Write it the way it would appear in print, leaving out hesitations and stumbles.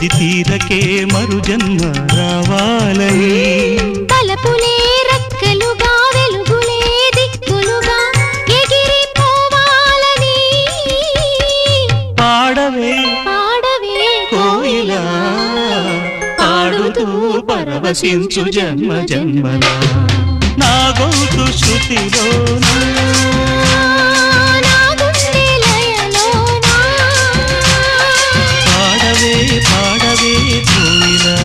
అది తీరకే మరు జన్మ రావాలని తలపులే రెక్కలుగా వెలుగులే దిక్కులుగా ఎగిరిపోవాలని పాడవే పాడవే కోయిలా పాడుతూ పరవశించు జన్మ జన్మలా నా గొంతు శృతిలోనా నా గుండె లయలోనా పాడవే పాడ